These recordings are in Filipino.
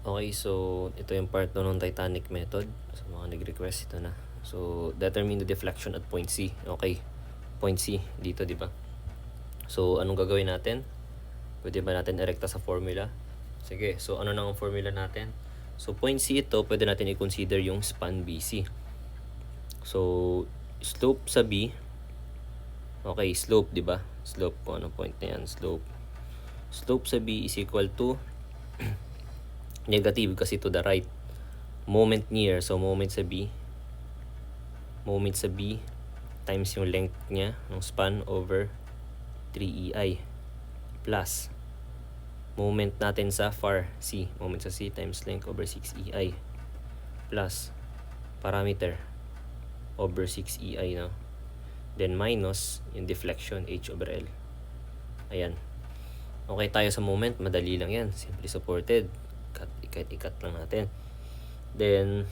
Okay, so ito yung part 2 ng Titanic method. Sa mga nag-request, ito na. So, determine the deflection at point C. Okay, point C dito, di ba? So, anong gagawin natin? Pwede ba natin erekta sa formula? Sige, so ano na ang formula natin? So, point C ito, pwede natin i-consider yung span BC. So, slope sa B. Okay, slope, di ba? Slope, kung anong point na yan, slope. Slope sa B is equal to negative kasi to the right. Moment near, so moment sa B times yung length niya ng span over 3EI plus moment natin sa far C, moment sa C times length over 6EI plus parameter over 6EI, no? Then minus yung deflection H over L. Ayan. Okay tayo sa moment, madali lang yan, simply supported, ikat lang natin. Then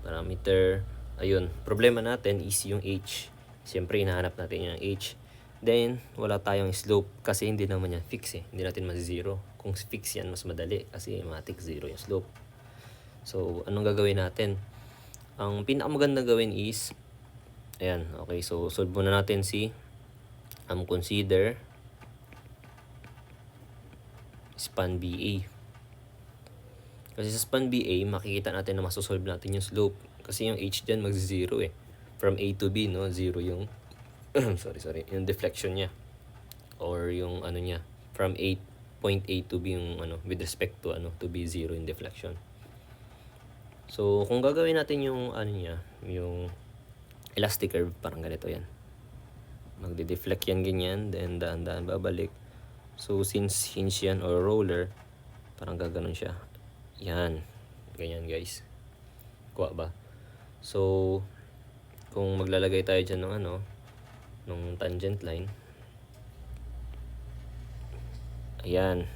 parameter, ayun, problema natin is yung H. Siyempre hinahanap natin yung H. Then wala tayong slope kasi hindi naman yan fix eh, hindi natin mas-zero. Kung fix yan, mas madali kasi matik 0 yung slope. So anong gagawin natin? Ang pinakamaganda gawin is ayan, okay, so solve muna natin si consider span BA. Kasi sa span BA, makikita natin na masosolve natin yung slope. Kasi yung H dyan mag-0 eh. From A to B, no? 0 yung sorry, yung deflection niya. Or yung ano niya. From point A to B yung ano, with respect to to B, 0 yung deflection. So, kung gagawin natin yung ano niya, yung elastic curve, parang ganito yan. Magde-deflect yan ganyan, then daan-daan babalik. So, since hinge yan or roller, parang gaganon siya. Yan. Ganyan, guys. Kuha ba? So, kung maglalagay tayo dyan ng ng tangent line. Ayan.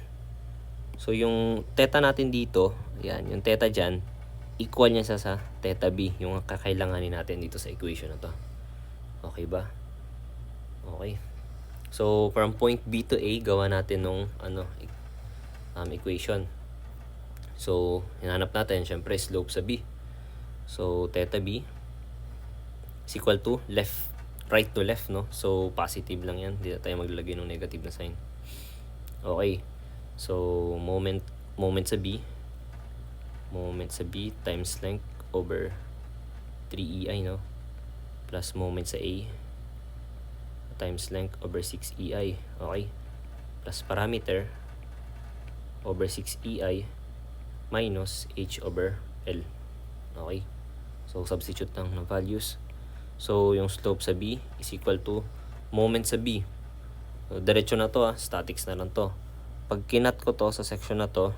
So, yung theta natin dito, ayan, yung theta dyan, equal niya sa theta B, yung kakailanganin natin dito sa equation na to. Okay ba? Okay. So, from point B to A, gawa natin nung equation. So, hinanap natin, syempre, slope sa B. So, theta B is equal to right to left, no? So, positive lang yan. Hindi na tayo maglalagay ng negative na sign. Okay. So, moment sa B. Moment sa B times length over 3EI, no? Plus moment sa A times length over 6EI. Okay. Plus parameter over 6EI minus H over L. Okay. So, substitute lang ng values. So, yung slope sa B is equal to moment sa B. So, diretso na to statics na lang to. Pag kinat ko to sa section na to,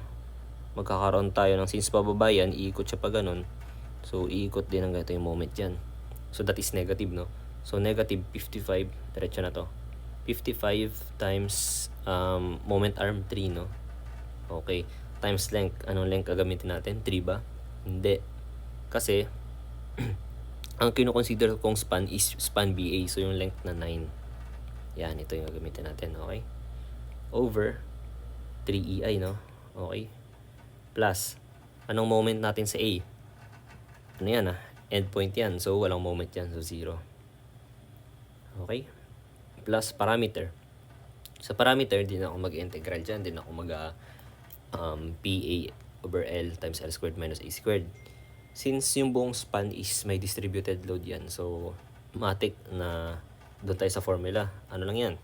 magkakaroon tayo ng, since pababa yan, iikot siya pa ganun. So, iikot din ng ganito yung moment yan. So, that is negative, no? So, negative 55, diretso na to. 55 times moment arm 3, no? Okay. Times length. Anong length gagamitin natin? 3 ba? Hindi. Kasi, ang kino-consider kong span is span BA. So, yung length na 9. Yan, ito yung gagamitin natin. Okay? Over 3EI, no? Okay? Plus, anong moment natin sa A? Ano yan endpoint yan. So, walang moment yan. So, 0. Okay? Plus parameter. Sa parameter, din ako mag-integral dyan. Din ako PA over L times L squared minus A squared. Since yung buong span is may distributed load yan, so matik na doon tayo sa formula. Ano lang yan?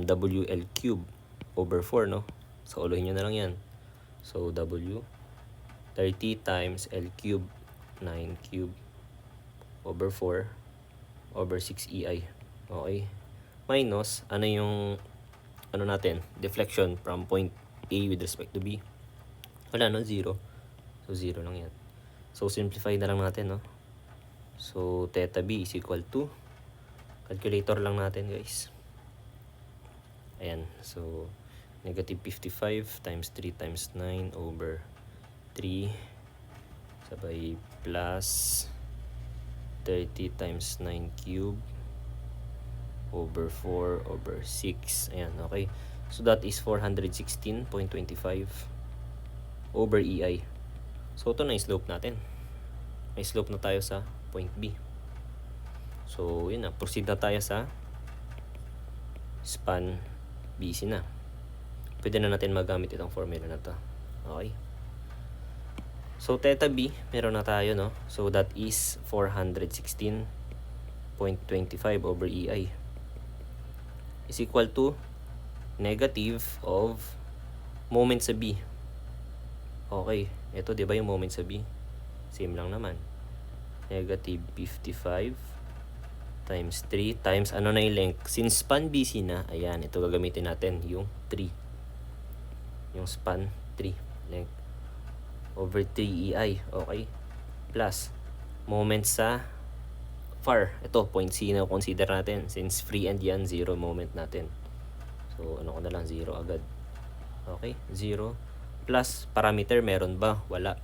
WL cube over 4, no? So, uluhin nyo na lang yan. So, W 30 times L cube 9 cube over 4 over 6EI. Okay? Minus, ano yung natin? Deflection from point A with respect to B. Wala, no? 0. So, 0 lang yan. So, simplify na lang natin, no? So, theta B is equal to, calculator lang natin, guys. Ayan. So, negative 55 times 3 times 9 over 3 sabay plus 30 times 9 cube over 4 over 6. Ayan, okay. So, that is 416.25. over EI. So ito na yung slope natin. May slope na tayo sa point B. So yun na, proceed na tayo sa span BC na. Pwede na natin magamit itong formula na to. Okay. So theta B, meron na tayo, no? So that is 416.25 over EI is equal to negative of moment sa B. Okay, ito 'di ba yung moment sa B? Same lang naman. Negative 55 times 3 times ano na yung length? Since span BC na, ayan, ito gagamitin natin yung 3. Yung span 3 length over 3 EI, okay? Plus moment sa far, ito point C na consider natin since free end yan, 0 moment natin. So ano ko na lang, 0 agad. Okay, 0 plus parameter meron ba? Wala.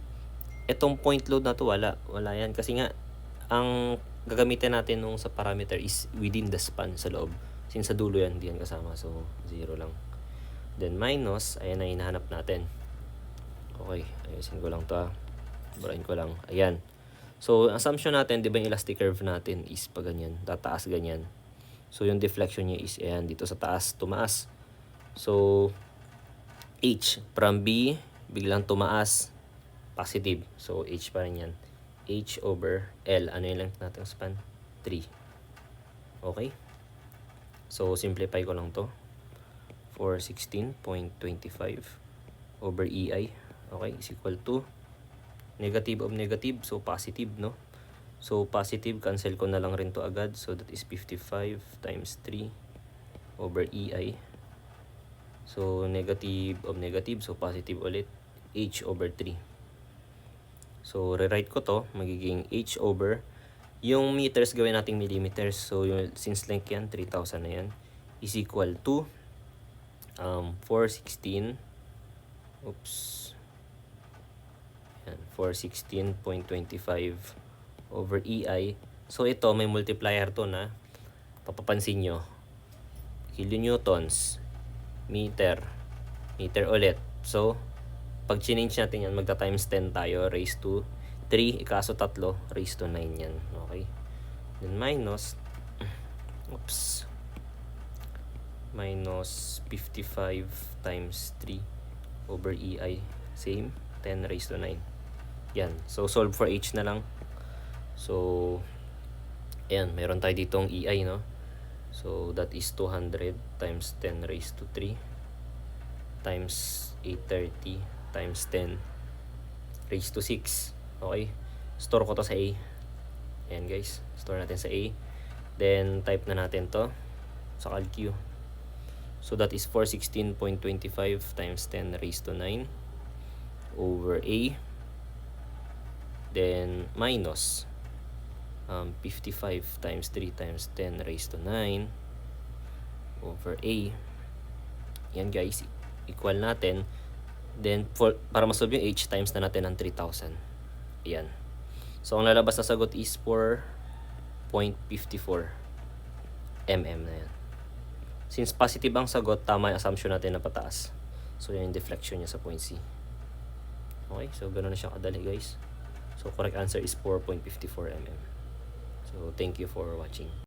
Itong point load na to wala yan kasi nga ang gagamitin natin nung sa parameter is within the span sa loob. Since sa dulo yan, hindi yan kasama, so 0 lang. Then minus, ayan na hinahanap natin. Okay, ayusin ko lang to, burahin ko lang, ayan. So assumption natin, di ba yung elastic curve natin is pa ganyan, tataas ganyan. So yung deflection niya is ayan, dito sa taas, tumaas. So H from B, biglang tumaas, positive. So H pa rin yan. H over L, ano yung length natin span? 3. Okay? So simplify ko lang to. 416.25 over EI, okay, is equal to negative of negative, so positive, no? So positive, cancel ko na lang rin to agad. So that is 55 times 3 over EI. So negative of negative, so positive ulit, H over 3. So rewrite ko to, magiging H over, yung meters gawin nating millimeters. So yung, since length yan, 3,000 na yan, is equal to 416, oops, yan, 416.25 over EI. So ito, may multiplier to na, papapansin nyo, kilonewtons, meter ulit. So, pag change natin yan, magta times 10 tayo, raised to 3, ikaso 3, raised to 9 yan. Okay? Then minus, oops, minus 55 times 3 over EI, same, 10 raised to 9. Yan. So, solve for H na lang. So, ayan, meron tayo ditong EI, no? So, that is 200 times 10 raised to 3 times 830 times 10 raised to 6. Okay? Store ko to sa A. Ayan, guys. Store natin sa A. Then, type na natin to sa CalQ. So, that is 416.25 times 10 raised to 9 over A. Then, minus 55 times 3 times 10 raised to 9 over A. Yan, guys. Equal natin. Then, para masolve yung H, times na natin ng 3,000. Ayan. So, ang lalabas na sagot is 4.54 mm na yan. Since positive ang sagot, tama yung assumption natin na pataas. So, yan yung deflection niya sa point C. Okay, so ganoon na siya kadali, guys. So, correct answer is 4.54 mm. So, thank you for watching.